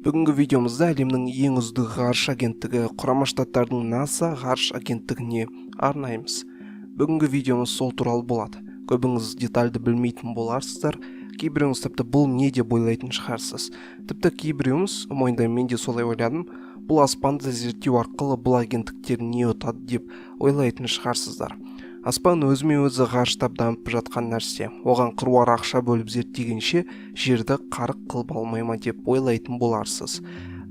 Бүгінгі видеомызда әлемнің ең үздік ғарыш агенттігі Құрама Штаттардың НАСА ғарыш агенттігіне арнаймыз. Бүгінгі видеомыз сол туралы болады. Көбіңіз детальды білмейтін боларсыздар, кейбіреуіңіз тіпті бұл не деп ойлайтын шығарсыз. Тіпті кейбіреуіңіз, мойындаймын, мен де солай ойладым, бұл аспанды зерттеу арқылы бұл агенттіктер не ұтады деп ойлайтын шығарсыздар. Аспан өзіме-өзі ғарыштап дамып жатқан нәрсе. Оған қыруар ақша бөліп зерттегенше жерді қарық қылып алмай ма деп ойлайтын боларсыз.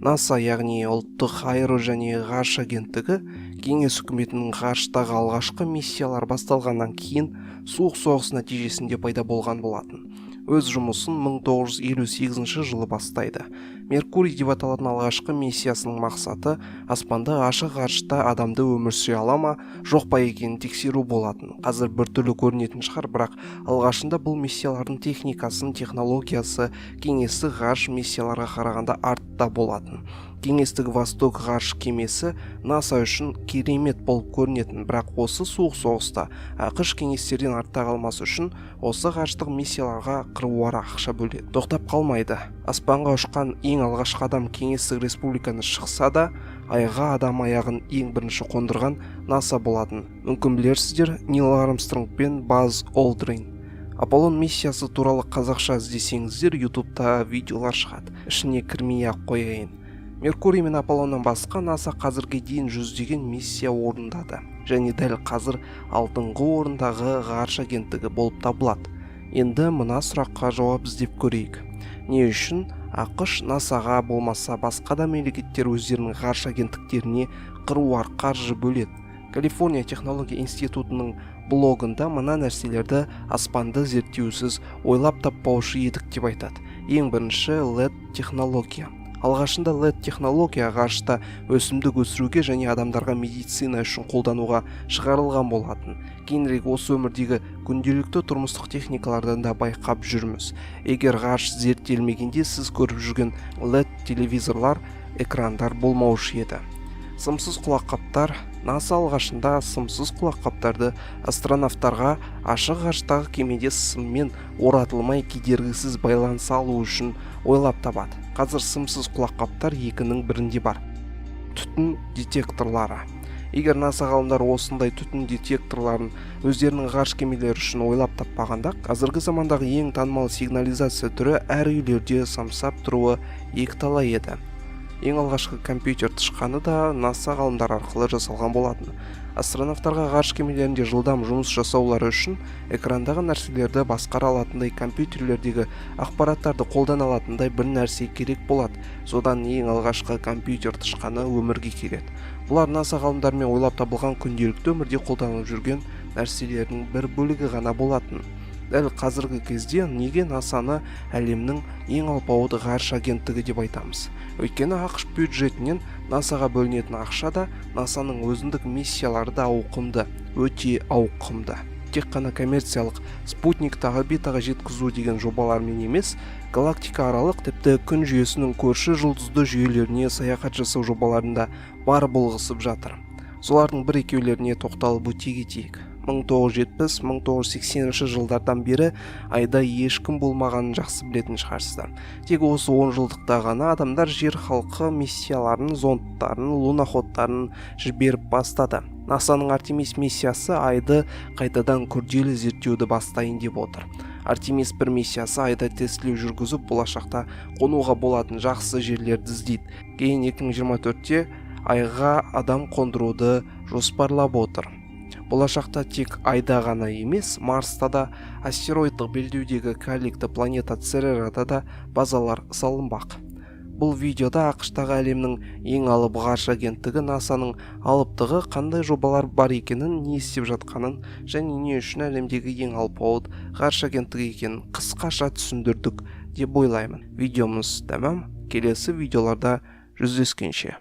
НАСА, яғни ұлттық аэро және ғарыш агенттігі, кеңес үкіметінің ғарыштағы алғашқы миссиялар басталғаннан кейін суық соғыс нәтижесінде пайда болған болатын. Өз жұмысын 1958 жылы бастайды. Меркурий деп аталатын алғашқы миссиясының мақсаты аспанда ашық ғарышта адамды өмір сүре ала ма, жоқ па екенін тексеру болатын. Қазір біртүрлі көрінетін шығар, бірақ алғашында бұл миссиялардың техникасын, технологиясы кеңестік ғарыш миссияларға қарағанда артта болатын. Кеңестік Восток ғарыш кемесі НАСА үшін керемет болып көрінетін, бірақ осы суық соғыста ақш кеңестерден артта қалмас үшін осы ғарыштық миссияларға қыруар ақша бөледі. Тоқтап қалмайды. Аспанға ұшқан ең алғашқы адам кеңестік республиканы шықса да, айға адам аяғын ең бірінші қондырған НАСА болатын. Мүмкін білерсіздер, Нил Армстронг пен Баз Олдрин. Аполлон миссиясы туралы қазақша іздесеңіздер, ютубта видеолар шығады. Ішіне кірмей-ақ қояйын. Меркурий мен Аполлоннан басқа НАСА қазірге дейін жүздеген миссия орындады. Және дәл қазір алдыңғы орындағы ғарыш агенттігі болып табылады. Енді мына сұраққа жауап іздеп көрейік. Не үшін ақш НАСАға болмаса басқа да мемлекеттер өздерінің ғарыш агенттіктеріне қыруар қаржы бөледі? Калифорния технология институтының блогында мына нәрселерді аспанды зерттеусіз ойлап таппаушы едік деп айтады. Ең бірінші LED технология. Алғашында LED технология ғарышта өсімдік өсіруге және адамдарға медицина үшін қолдануға шығарылған болатын. Кейінірек осы өмірдегі күнделікті тұрмыстық техникалардан да байқап жүрміз. Егер ғарыш зерттелмегенде сіз көріп жүрген LED телевизорлар, экрандар болмаушы еді. Сымсыз құлаққаптар. НАСА алғашында сымсыз құлаққаптарды астронавтарға ашық ғарыштағы кемеде сыммен оратылмай кедергісіз байланыса алу үшін ойлап табады. Қазір сымсыз құлаққаптар екінің бірінде бар. Түтін детекторлары. Егер НАСА ғалымдары осындай түтін детекторларын өздерінің ғарыш кемелері үшін ойлап таппағанда, қазіргі замандағы ең танымал сигнализация түрі әр үйлерде самсап тұруы екіталай еді. Ең алғашқы компьютер тышқаны да НАСА ғалымдар арқылы жасалған болатын. Астронавтарға ғарыш кемелерінде жылдам жұмыс жасаулары үшін экрандағы нәрселерді басқара алатындай компьютерлердегі ақпараттарды қолдана алатындай бір нәрсе керек болады. Содан ең алғашқы компьютер тышқаны өмірге келеді. Бұлар НАСА ғалымдарымен ойлап табылған күнделікті өмірде қолданылып жүрген нәрселердің бір бөлігі ғана болатын. Дәл қазіргі кезде неге НАСАны әлемнің ең алпауыт ғарыш агенттігі деп айтамыз? Өйткені ақш бюджетінен НАСАға бөлінетін ақша да, НАСАның өзіндік миссиялары да ауқымды, өте ауқымды. Тек қана коммерциялық спутникті орбитаға жеткізу деген жобалармен емес, галактика аралық тіпті күн жүйесінің көрші жұлдызды жүйелеріне саяхат жасау жобаларында бар болғысып жатыр. Солардың бір-екеулеріне тоқталып өте кетейік. 1970-1980 жылдардан бері айда ешкім болмағанын жақсы білетін шығарсыздар. Тек осы 10 жылдықта ғана адамдар жер халқы миссияларын, зондтарын, луноходтарын жіберіп бастады. НАСАның Артемис миссиясы айды қайтадан күрделі зерттеуді бастайын деп отыр. Артемис 1 миссиясы айда тестілеу жүргізіп, болашақта қонуға болатын жақсы жерлерді іздейді. Кейін 2024-те айға адам қондыруды жоспарлап отыр. Болашақта тек айда ғана емес, Марста да, астероидтық белдеудегі карликті планета Церерада да базалар салынбақ. Бұл видеода ақштағы әлемнің ең алып ғарыш агенттігі НАСАның алыптығы, қандай жобалар бар екенін, не істеп жатқанын және не үшін әлемдегі ең алпауыт ғарыш агенттігі екенін қысқаша түсіндірдік деп ойлаймын. Видеомыз тәмам. Келесі видеоларда жүздескенше.